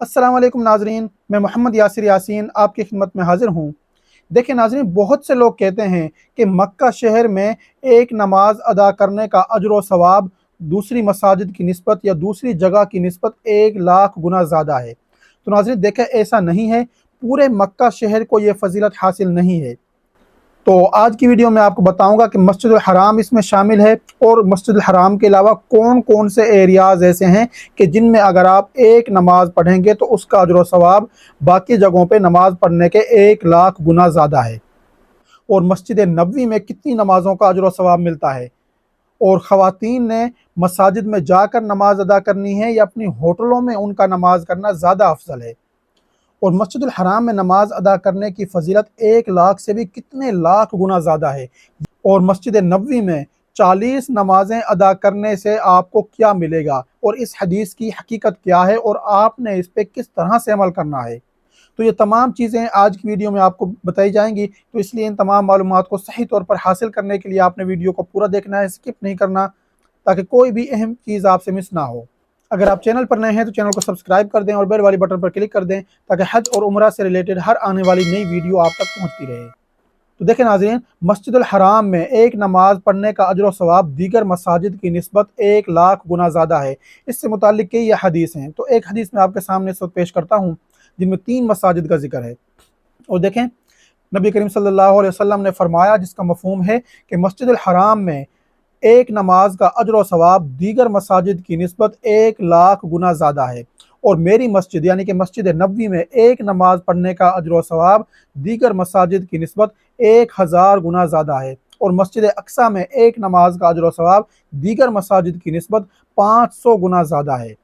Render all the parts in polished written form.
अस्सलाम वालेकुम नाजरीन, मैं मोहम्मद यासिर यासीन आपकी खिदमत में हाजिर हूँ। देखिए नाजरीन, बहुत से लोग कहते हैं कि मक्का शहर में एक नमाज अदा करने का अजर व सवाब दूसरी मसाजिद की निस्बत या दूसरी जगह की निस्बत 1 लाख गुना ज़्यादा है। तो नाजरीन देखें, ऐसा नहीं है। पूरे मक्का शहर को ये फजीलत हासिल नहीं है। तो आज की वीडियो में आपको बताऊंगा कि मस्जिदुल हराम इसमें शामिल है, और मस्जिदुल हराम के अलावा कौन कौन से एरियाज़ ऐसे हैं कि जिनमें अगर आप एक नमाज पढ़ेंगे तो उसका अजर व सवाब बाकी जगहों पे नमाज पढ़ने के 1 लाख गुना ज़्यादा है। और मस्जिद नबवी में कितनी नमाज़ों का अजर व सवाब मिलता है, और ख़वातीन ने मसाजिद में जाकर नमाज अदा करनी है या अपनी होटलों में उनका नमाज करना ज़्यादा अफजल है। और मस्जिदुल हराम में नमाज अदा करने की फजीलत 1 लाख से भी कितने लाख गुना ज़्यादा है। और मस्जिद नबवी में 40 नमाजें अदा करने से आपको क्या मिलेगा, और इस हदीस की हकीकत क्या है, और आपने इस पर किस तरह से अमल करना है। तो ये तमाम चीज़ें आज की वीडियो में आपको बताई जाएंगी। तो इसलिए इन तमाम मालूमात को सही तौर पर हासिल करने के लिए आपने वीडियो को पूरा देखना है, स्किप नहीं करना, ताकि कोई भी अहम चीज़ आपसे मिस ना हो। अगर आप चैनल पर नए हैं तो चैनल को सब्सक्राइब कर दें और बेल वाली बटन पर क्लिक कर दें, ताकि हज और उम्रा से रिलेटेड हर आने वाली नई वीडियो आप तक पहुंचती रहे। तो देखें नाज़रीन, मस्जिदुल हराम में एक नमाज पढ़ने का अजर व सवाब दीगर मसाजिद की निस्बत 1 लाख गुना ज़्यादा है। इससे मुताल्लिक़ कई हदीस हैं। तो एक हदीस मैं आपके सामने इस वक्त पेश करता हूँ, जिनमें 3 मसाजिद का जिक्र है। और देखें, नबी करीम सल्लल्लाहु अलैहि वसल्लम ने फरमाया, जिसका मफहूम है कि मस्जिदुल हराम में एक नमाज का अजर व सवाब दीगर मसाजिद की निस्बत 1 लाख गुना ज़्यादा है। और मेरी मस्जिद यानी कि मस्जिद नबवी में एक नमाज पढ़ने का अजर व सवाब दीगर मसाजिद की निस्बत 1000 गुना ज़्यादा है। और मस्जिद अक्सा में एक नमाज का अजर व सवाब दीगर मसाजिद की निस्बत 500 गुना ज़्यादा है।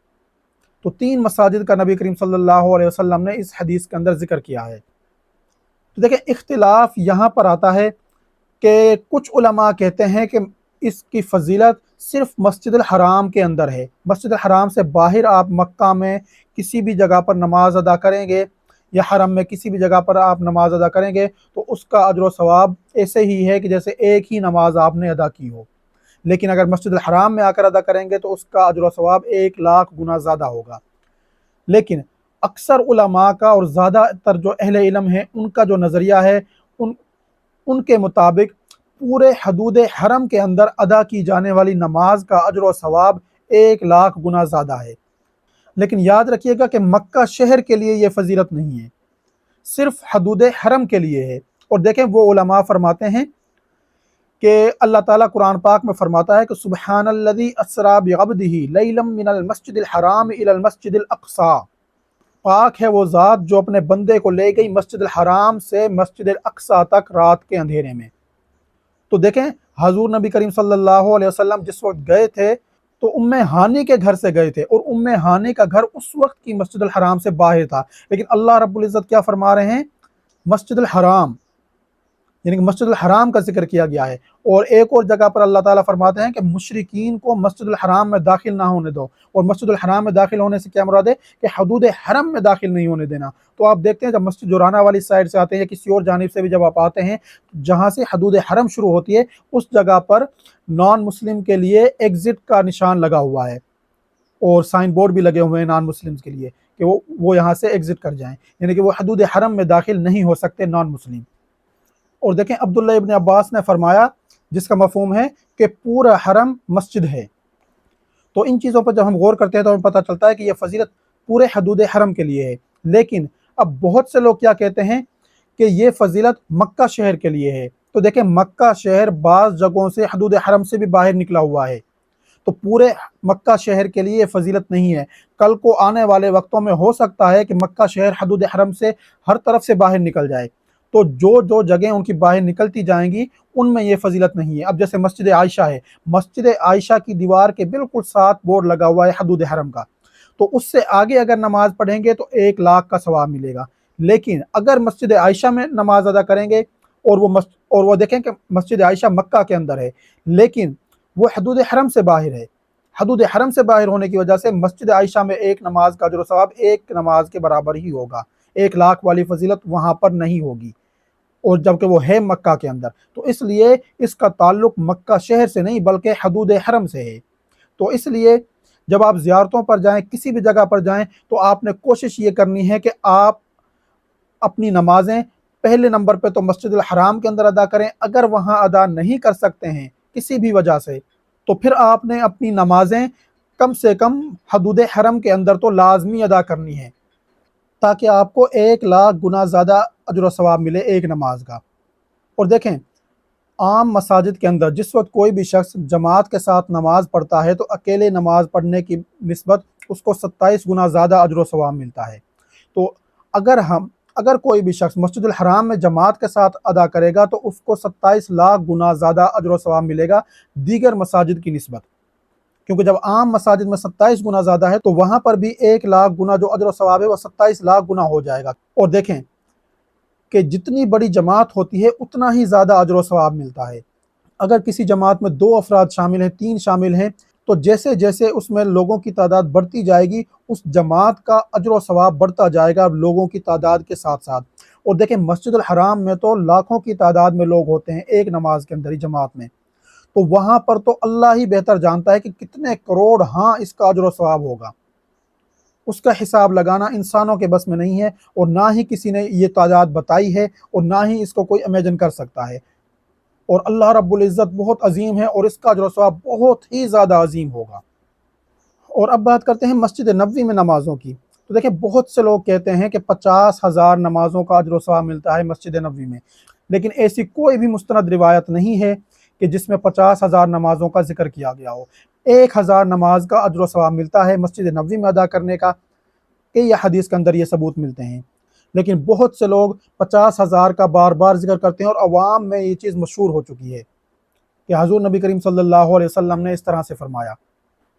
तो 3 मसाजिद का नबी करीम सल्लल्लाहु अलैहि वसल्लम ने इस हदीस के अंदर जिक्र किया है। तो देखें, इख्तिलाफ यहाँ पर आता है कि कुछ उलमा कहते हैं कि इसकी फजीलत सिर्फ मस्जिदुल हराम के अंदर है। मस्जिदुल हराम से बाहर आप मक्का में किसी भी जगह पर नमाज अदा करेंगे या हरम में किसी भी जगह पर आप नमाज अदा करेंगे तो उसका अजर व सवाब ऐसे ही है कि जैसे एक ही नमाज आपने अदा की हो। लेकिन अगर मस्जिदुल हराम में आकर अदा करेंगे तो उसका अजर व सवाब 1 लाख गुना ज़्यादा होगा। लेकिन अक्सर उलमा का और ज़्यादातर जो अहले इल्म है उनका जो नज़रिया है, उन उनके मुताबिक पूरे हदूद हरम के अंदर अदा की जाने वाली नमाज का अजर व सवाब 1 लाख गुना ज़्यादा है। लेकिन याद रखिएगा कि मक्का शहर के लिए ये फजीलत नहीं है, सिर्फ हदूद हरम के लिए है। और देखें, वो उलमा फरमाते हैं कि अल्लाह ताला कुरान पाक में फरमाता है कि सुब्हानल्लज़ी अस्रा बिअब्दिही लैलम मिनल मस्जिदिल हराम इलल मस्जिदिल अक़सा। पाक है वो ज़ात जो अपने बंदे को ले गई मस्जिद हराम से मस्जिद अक्सा तक रात के अंधेरे में। तो देखें, हजूर नबी करीम सल्लल्लाहु अलैहि वसल्लम जिस वक्त गए थे तो उम्मे हानी के घर से गए थे, और उम्मे हानी का घर उस वक्त की मस्जिद हराम से बाहर था। लेकिन अल्लाह रब्बुल इज़्ज़त क्या फरमा रहे हैं, मस्जिद हराम यानी कि मस्जिद हराम का जिक्र किया गया है। और एक और जगह पर अल्लाह ताला फरमाते हैं कि मुशरिकीन को मस्जिद हराम में दाखिल ना होने दो। और मस्जिद हराम में दाखिल होने से क्या मुराद है कि हदूद हरम में दाखिल नहीं होने देना। तो आप देखते हैं, जब मस्जिद जोराना वाली साइड से आते हैं या किसी और जानिब से भी जब आप आते हैं, जहाँ से हदूद हरम शुरू होती है उस जगह पर नॉन मुस्लिम के लिए एग्जिट का निशान लगा हुआ है, और साइन बोर्ड भी लगे हुए हैं नॉन मुस्लिम्स के लिए कि वो यहाँ से एग्जिट कर जाएं, यानी कि वो हदूद हरम में दाखिल नहीं हो सकते नॉन मुस्लिम। और देखें, अब्दुल्ला इब्न अब्बास ने फरमाया, जिसका मफहूम है कि पूरा हरम मस्जिद है। तो इन चीज़ों पर जब हम गौर करते हैं तो हमें पता चलता है कि यह फजीलत पूरे हदूद हरम के लिए है। लेकिन अब बहुत से लोग क्या कहते हैं कि ये फजीलत मक्का शहर के लिए है। तो देखें, मक्का शहर बाज़ जगहों से हदूद हरम से भी बाहर निकला हुआ है, तो पूरे मक्का शहर के लिए फजीलत नहीं है। कल को आने वाले वक्तों में हो सकता है कि मक्का शहर हदूद हरम से हर तरफ से बाहर निकल जाए, तो जो जो जगह उनकी बाहर निकलती जाएंगी उनमें ये फजीलत नहीं है। अब जैसे मस्जिद आयशा है, मस्जिद आयशा की दीवार के बिल्कुल साथ बोर्ड लगा हुआ है हदूद हरम का, तो उससे आगे अगर नमाज पढ़ेंगे तो 1 लाख का सवाब मिलेगा। लेकिन अगर मस्जिद आयशा में नमाज अदा करेंगे, और वो देखें कि मस्जिद आयशा मक्का के अंदर है लेकिन वो हदूद हरम से बाहर है, हदूद हरम से बाहर होने की वजह से मस्जिद आयशा में एक नमाज का जो सवाब एक नमाज के बराबर ही होगा, 1 लाख वाली फजीलत वहाँ पर नहीं होगी, और जबकि वो है मक्का के अंदर। तो इसलिए इसका ताल्लुक मक्का शहर से नहीं बल्कि हदूद हरम से है। तो इसलिए जब आप ज़ियारतों पर जाएं, किसी भी जगह पर जाएं, तो आपने कोशिश ये करनी है कि आप अपनी नमाजें पहले नंबर पे तो मस्जिद हराम के अंदर अदा करें। अगर वहाँ अदा नहीं कर सकते हैं किसी भी वजह से, तो फिर आपने अपनी नमाजें कम से कम हदूद हरम के अंदर तो लाजमी अदा करनी है, ताकि आपको 1 लाख गुना ज़्यादा अजर व सवाब मिले एक नमाज का। और देखें, आम मसाजिद के अंदर जिस वक्त कोई भी शख्स जमात के साथ नमाज पढ़ता है तो अकेले नमाज पढ़ने की निस्बत उसको 27 गुना ज़्यादा अजर व सवाब मिलता है। तो अगर कोई भी शख्स मस्जिदुल हराम में जमात के साथ अदा करेगा तो उसको 27 लाख गुना ज़्यादा अजर व सवाब मिलेगा दीगर मसाजिद की निस्बत। क्योंकि जब आम मसाजिद में 27 गुना ज़्यादा है, तो वहाँ पर भी 1 लाख गुना जो अजर व सवाब है वो 27 लाख गुना हो जाएगा। और देखें कि जितनी बड़ी जमात होती है उतना ही ज़्यादा अजर व सवाब मिलता है। अगर किसी जमात में 2 अफराद शामिल हैं, 3 शामिल हैं, तो जैसे जैसे उसमें लोगों की तादाद बढ़ती जाएगी, उस जमात का अजर व सवाब बढ़ता जाएगा लोगों की तादाद के साथ साथ। और देखें, मस्जिदुल हराम में तो लाखों की तादाद में लोग होते हैं एक नमाज के अंदर ही जमात में, तो वहाँ पर तो अल्लाह ही बेहतर जानता है कि कितने करोड़ हाँ इसका अजर व सवाब होगा। उसका हिसाब लगाना इंसानों के बस में नहीं है, और ना ही किसी ने ये तादाद बताई है, और ना ही इसको कोई इमेजिन कर सकता है। और अल्लाह रब्बुल इज़्ज़त बहुत अजीम है और इसका अजर व सवाब बहुत ही ज़्यादा अजीम होगा। और अब बात करते हैं मस्जिद नबवी में नमाज़ों की। तो देखिए, बहुत से लोग कहते हैं कि 50,000 नमाज़ों का अजर व सवाब मिलता है मस्जिद नबवी में, लेकिन ऐसी कोई भी मुस्तनद रिवायत नहीं है कि जिसमें 50,000 नमाज़ों का जिक्र किया गया हो। 1,000 नमाज का अजर व सवाब मिलता है मस्जिद नबवी में अदा करने का, कि यह हदीस के अंदर ये सबूत मिलते हैं। लेकिन बहुत से लोग 50,000 का बार बार जिक्र करते हैं, और अवाम में ये चीज़ मशहूर हो चुकी है कि हज़ूर नबी करीम सल्लल्लाहु अलैहि वसल्लम ने इस तरह से फरमाया।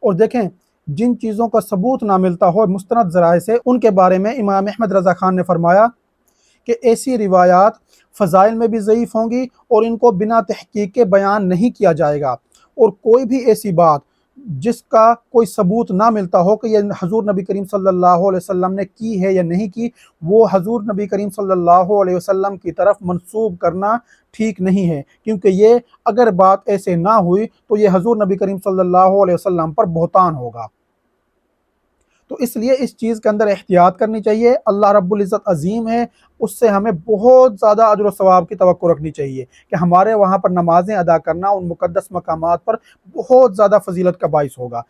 और देखें, जिन चीज़ों का सबूत ना मिलता हो मुस्तनद ज़राए से, उनके बारे में इमाम अहमद रज़ा ख़ान ने फरमाया कि ऐसी रिवायात फ़ज़ाइल में भी ज़ईफ़ होंगी और इनको बिना तहक़ीक़ के बयान नहीं किया जाएगा। और कोई भी ऐसी बात जिसका कोई सबूत ना मिलता हो कि यह हज़ूर नबी करीम सल्लल्लाहु अलैहि वसल्लम ने की है या नहीं की, वो हज़ूर नबी करीम सल्लल्लाहु अलैहि वसल्लम की तरफ मंसूब करना ठीक नहीं है। क्योंकि ये अगर बात ऐसे ना हुई तो ये हज़ूर नबी करीम सल्लल्लाहु अलैहि वसल्लम पर बहतान होगा। तो इसलिए इस चीज़ के अंदर एहतियात करनी चाहिए। अल्लाह रब्बुल इज़्ज़त अज़ीम है, उससे हमें बहुत ज़्यादा अजर व सवाब की तवक्को रखनी चाहिए कि हमारे वहाँ पर नमाज़ें अदा करना उन मुक़द्दस मकामात पर बहुत ज़्यादा फ़जीलत का बाइस होगा।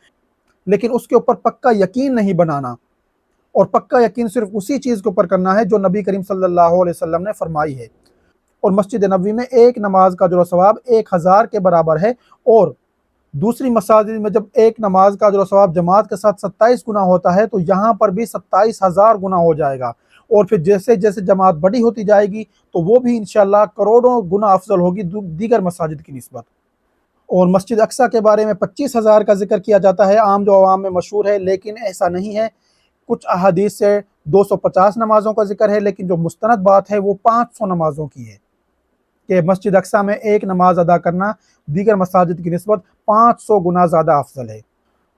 लेकिन उसके ऊपर पक्का यकीन नहीं बनाना, और पक्का यकीन सिर्फ उसी चीज़ के ऊपर करना है जो नबी करीम सल्लल्लाहु अलैहि वसल्लम ने फरमाई है। और मस्जिद नबवी में एक नमाज का अजर व सवाब 1,000 के बराबर है, और दूसरी मसाजिद में जब एक नमाज का अजर व सवाब जमात के साथ 27 गुना होता है, तो यहाँ पर भी 27,000 गुना हो जाएगा। और फिर जैसे जैसे जमात बड़ी होती जाएगी तो वो भी इंशाअल्लाह करोड़ों गुना अफजल होगी दीगर मसाजिद की निस्बत। और मस्जिद अक्सा के बारे में 25,000 का जिक्र किया जाता है, आम जो अवाम में मशहूर है, लेकिन ऐसा नहीं है। कुछ अहादीस से 250 नमाज़ों का जिक्र है, लेकिन जो मुस्तनद बात है वो 500 नमाज़ों की है कि मस्जिद अक्सा में एक नमाज अदा करना दीगर मसाजिद की निस्बत 500 गुना ज़्यादा अफजल है।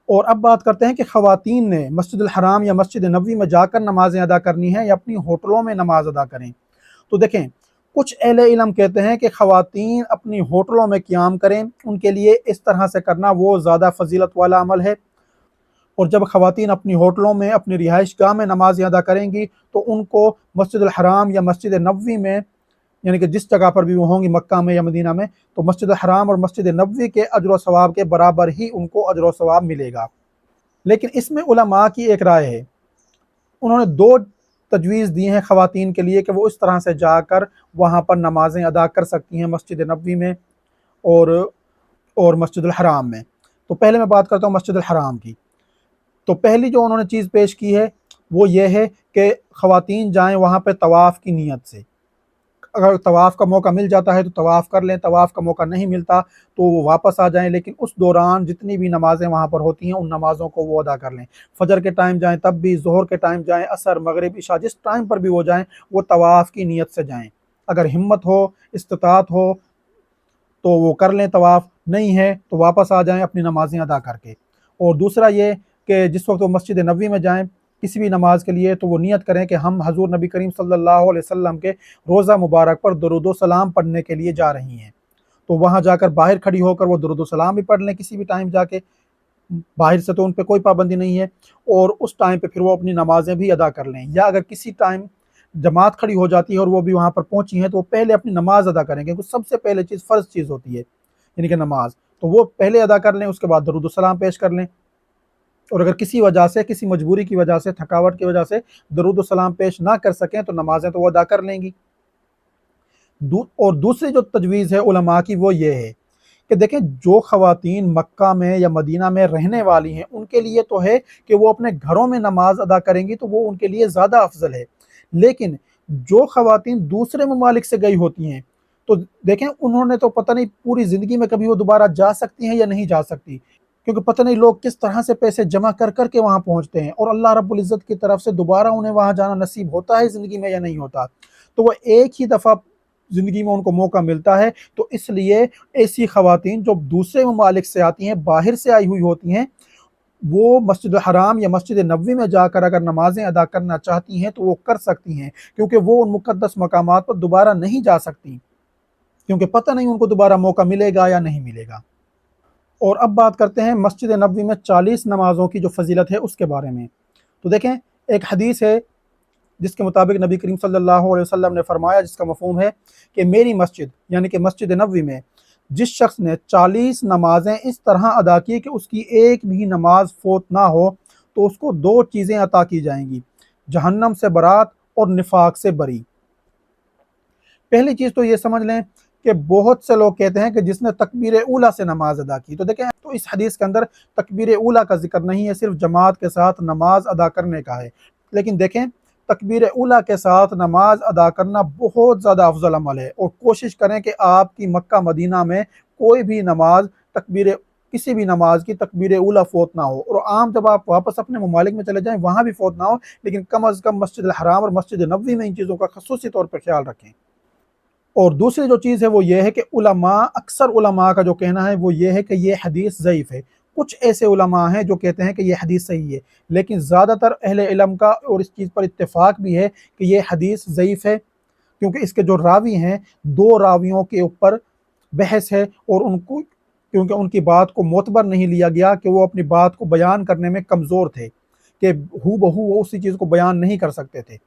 और अब बात करते हैं कि ख़वातीन ने मस्जिदुल हराम या मस्जिद नबवी में जाकर नमाज़ें अदा करनी है या अपनी होटलों में नमाज अदा करें। तो देखें, कुछ अहले इल्म कहते हैं कि ख़वातीन अपनी होटलों में क़ियाम करें, उनके लिए इस तरह से करना वो ज़्यादा फजीलत वाला अमल है। और जब ख़वातीन अपनी होटलों में, अपनी रिहाइश गाह में नमाज़ें अदा करेंगी, तो उनको मस्जिदुल हराम या मस्जिद नबवी में, यानी कि जिस जगह पर भी वो होंगी, मक्का में या मदीना में, तो मस्जिद हराम और मस्जिद नबवी के अजर व सवाब के बराबर ही उनको अजर व सवाब मिलेगा। लेकिन इसमें उलमा की एक राय है, उन्होंने 2 तजवीज़ दी हैं ख़वातीन के लिए कि वो इस तरह से जाकर वहाँ पर नमाज़ें अदा कर सकती हैं मस्जिद नबवी में और मस्जिदुल हराम में। तो पहले मैं बात करता हूँ मस्जिदुल हराम की। तो पहली जो उन्होंने चीज़ पेश की है वो ये है कि ख़वातीन जाएँ वहाँ पे तवाफ़ की नीयत से। अगर तवाफ़ का मौका मिल जाता है तो तवाफ़ कर लें, तवाफ़ का मौका नहीं मिलता तो वो वापस आ जाएँ, लेकिन उस दौरान जितनी भी नमाज़ें वहाँ पर होती हैं उन नमाज़ों को वो अदा कर लें। फ़जर के टाइम जाएँ तब भी, ज़ोहर के टाइम जाएँ, असर, मगरिब, इशा, जिस टाइम पर भी वो जाएँ, वो तवाफ़ की नीयत से जाएँ। अगर हिम्मत हो, इस्तिताअत हो तो वो कर लें तवाफ़, नहीं है तो वापस आ जाएँ अपनी नमाज़ें अदा करके। और दूसरा ये कि जिस वक्त वो मस्जिद नबवी में जाएँ किसी भी नमाज के लिए, तो वो नियत करें कि हम हज़ूर नबी करीम सल्लल्लाहु अलैहि वसल्लम के रोज़ा मुबारक पर दुरूद व सलाम पढ़ने के लिए जा रही हैं। तो वहाँ जाकर बाहर खड़ी होकर वो दुरूद व सलाम भी पढ़ लें किसी भी टाइम जाके, बाहर से तो उन पे कोई पाबंदी नहीं है, और उस टाइम पे फिर वो अपनी नमाजें भी अदा कर लें। या अगर किसी टाइम जमात खड़ी हो जाती है और वो भी वहाँ पर पहुँची हैं, तो वो पहले अपनी नमाज अदा करें, क्योंकि सबसे पहले चीज़ फ़र्ज़ चीज़ होती है, यानी कि नमाज, तो वो पहले अदा कर लें, उसके बाद दरूद सलाम पेश कर लें। और अगर किसी वजह से, किसी मजबूरी की वजह से, थकावट की वजह से दरूद सलाम पेश ना कर सकें, तो नमाजें तो वो अदा कर लेंगी। और दूसरी जो तजवीज़ है उलमा की, वो ये है कि देखें, जो ख़वातीन मक्का में या मदीना में रहने वाली हैं, उनके लिए तो है कि वो अपने घरों में नमाज अदा करेंगी, तो वो उनके लिए ज़्यादा अफजल है। लेकिन जो ख़वातीन दूसरे ममालिक से गई होती हैं, तो देखें, उन्होंने तो पता नहीं पूरी ज़िंदगी में कभी वो दोबारा जा सकती हैं या नहीं जा सकती, क्योंकि पता नहीं लोग किस तरह से पैसे जमा कर कर के वहाँ पहुँचते हैं, और अल्लाह रब्बुल इज़्ज़त की तरफ से दोबारा उन्हें वहाँ जाना नसीब होता है ज़िंदगी में या नहीं होता। तो वो एक ही दफ़ा ज़िंदगी में उनको मौका मिलता है, तो इसलिए ऐसी ख़वातीन जो दूसरे ममालिक से आती हैं, बाहर से आई हुई होती हैं, वो मस्जिद हराम या मस्जिद नबवी में जाकर अगर नमाज़ें अदा करना चाहती हैं, तो वो कर सकती हैं, क्योंकि वो उन मुक़द्दस मकामात पर दोबारा नहीं जा सकती, क्योंकि पता नहीं उनको दोबारा मौका मिलेगा या नहीं मिलेगा। और अब बात करते हैं मस्जिद नबवी में 40 नमाज़ों की जो फजीलत है उसके बारे में। तो देखें, एक हदीस है जिसके मुताबिक नबी करीम सल्लल्लाहु अलैहि वसल्लम ने फरमाया, जिसका मफ़हूम है कि मेरी मस्जिद यानी कि मस्जिद नबवी में जिस शख्स ने 40 नमाजें इस तरह अदा की कि उसकी एक भी नमाज फोत ना हो, तो उसको दो चीज़ें अता की जाएंगी, जहन्नम से बरात और निफाक से बरी। पहली चीज़ तो ये समझ लें कि बहुत से लोग कहते हैं कि जिसने तकबीर ऊला से नमाज अदा की, तो देखें, तो इस हदीस के अंदर तकबीर ऊला का जिक्र नहीं है, सिर्फ जमात के साथ नमाज अदा करने का है। लेकिन देखें, तकबीर ऊला के साथ नमाज अदा करना बहुत ज़्यादा अफजल अमल है, और कोशिश करें कि आपकी मक्का मदीना में कोई भी नमाज तकबीर किसी भी नमाज की तकबीर ऊला फोत ना हो, और आम जब आप वापस अपने ममालिक में चले जाएं वहाँ भी फोत ना हो, लेकिन कम अज़ कम मस्जिद हराम और मस्जिद नबवी में इन चीज़ों का खसूसी तौर पर ख्याल रखें। और दूसरी जो चीज़ है वो ये है कि उलमा, अक्सर उलमा का जो कहना है वो ये है कि ये हदीस ज़ईफ़ है। कुछ ऐसे उलमा हैं जो कहते हैं कि ये हदीस सही है, लेकिन ज़्यादातर अहले इल्म का और इस चीज़ पर इत्तेफाक भी है कि ये हदीस ज़ईफ़ है, क्योंकि इसके जो रावी हैं, दो रावियों के ऊपर बहस है, और उनको, क्योंकि उनकी बात को मोतबर नहीं लिया गया, कि वो अपनी बात को बयान करने में कमज़ोर थे, कि हू बहू वो उसी चीज़ को बयान नहीं कर सकते थे,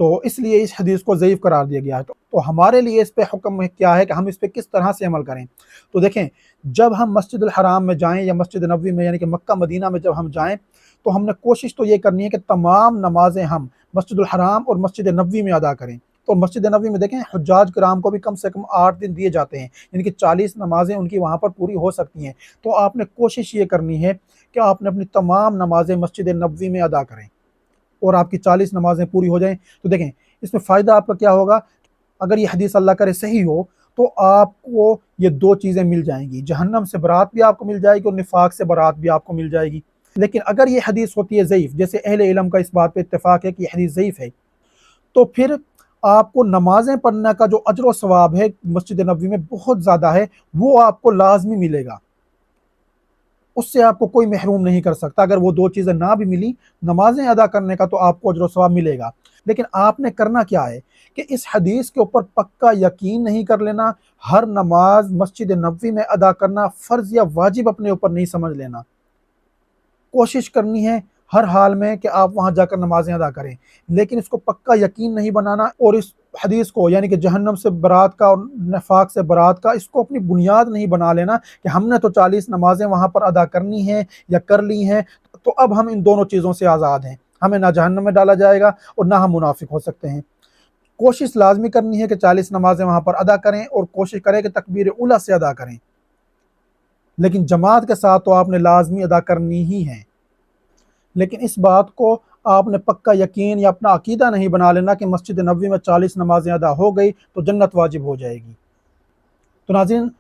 तो इसलिए इस हदीस को ज़ईफ़ करार दिया गया है। तो हमारे लिए इस पे हुक्म क्या है कि हम इस पे किस तरह से अमल करें। तो देखें, जब हम मस्जिद हराम में जाएँ या मस्जिद नबवी में यानी कि मक्का मदीना में जब हम जाएँ, तो हमने कोशिश तो ये करनी है कि तमाम नमाज़ें हम मस्जिद हराम और मस्जिद नबवी में अदा करें। तो मस्जिद नबवी में देखें, हुज्जाज किराम को भी कम से कम 8 दिन दिए जाते हैं, यानी कि 40 नमाज़ें उनकी वहाँ पर पूरी हो सकती हैं। तो आपने कोशिश ये करनी है कि आपने अपनी तमाम नमाज़ें मस्जिद नबवी में अदा करें, और आपकी 40 नमाज़ें पूरी हो जाएँ। तो देखें, इसमें फ़ायदा आपका क्या होगा, अगर ये हदीस अल्लाह करे सही हो, तो आपको ये दो चीज़ें मिल जाएंगी, जहन्नम से बरात भी आपको मिल जाएगी और निफाक से बरात भी आपको मिल जाएगी। लेकिन अगर ये हदीस होती है ज़ईफ़, जैसे अहले इल्म का इस बात पे इत्तेफाक है कि ये हदीस ज़ईफ़ है, तो फिर आपको नमाज़ें पढ़ने का जो अजर व सवाब है मस्जिद नबवी में बहुत ज़्यादा है, वो आपको लाज़मी मिलेगा, उससे आपको कोई महरूम नहीं कर सकता। अगर वो दो चीज़ें ना भी मिली, नमाजें अदा करने का तो आपको अजर सवाब मिलेगा। लेकिन आपने करना क्या है कि इस हदीस के ऊपर पक्का यकीन नहीं कर लेना, हर नमाज मस्जिद नबवी में अदा करना फ़र्ज़ या वाजिब अपने ऊपर नहीं समझ लेना। कोशिश करनी है हर हाल में कि आप वहाँ जाकर नमाजें अदा करें, लेकिन इसको पक्का यकीन नहीं बनाना, और इस हदीस को यानी कि जहन्नम से बरात का और नफाक से बरात का, इसको अपनी बुनियाद नहीं बना लेना कि हमने तो 40 नमाजें वहाँ पर अदा करनी हैं या कर ली हैं, तो अब हम इन दोनों चीज़ों से आज़ाद हैं, हमें ना जहन्नम में डाला जाएगा और ना हम मुनाफिक हो सकते हैं। कोशिश लाजमी करनी है कि 40 नमाजें वहाँ पर अदा करें, और कोशिश करें कि तकबीर उला से अदा करें, लेकिन जमात के साथ तो आपने लाजमी अदा करनी ही है। लेकिन इस बात को आपने पक्का यकीन या अपना अकीदा नहीं बना लेना कि मस्जिद नबवी में 40 नमाजें अदा हो गई तो जन्नत वाजिब हो जाएगी। तो नाज़रीन,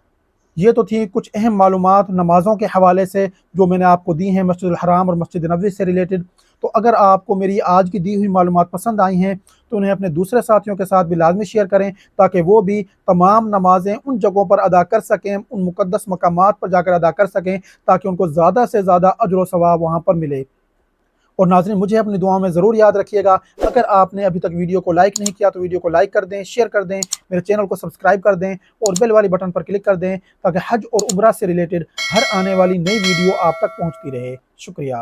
ये तो थी कुछ अहम मालूमात नमाज़ों के हवाले से जो मैंने आपको दी हैं मस्जिद हराम और मस्जिद नबवी से रिलेटेड। तो अगर आपको मेरी आज की दी हुई मालूमात पसंद आई हैं, तो उन्हें अपने दूसरे साथियों के साथ भी लाजमी शेयर करें, ताकि वो भी तमाम नमाज़ें उन जगहों पर अदा कर सकें, उन मुक़द्दस मकामात पर जाकर अदा कर सकें, ताकि उनको ज़्यादा से ज़्यादा अजर व सवाब वहाँ पर मिले। اور ناظرین مجھے اپنی دعاؤں میں ضرور یاد رکھیے گا۔ اگر آپ نے ابھی تک ویڈیو کو لائک نہیں کیا تو ویڈیو کو لائک کر دیں، شیئر کر دیں، میرے چینل کو سبسکرائب کر دیں اور بیل والی بٹن پر کلک کر دیں تاکہ حج اور عمرہ سے ریلیٹڈ ہر آنے والی نئی ویڈیو آپ تک پہنچتی رہے۔ شکریہ۔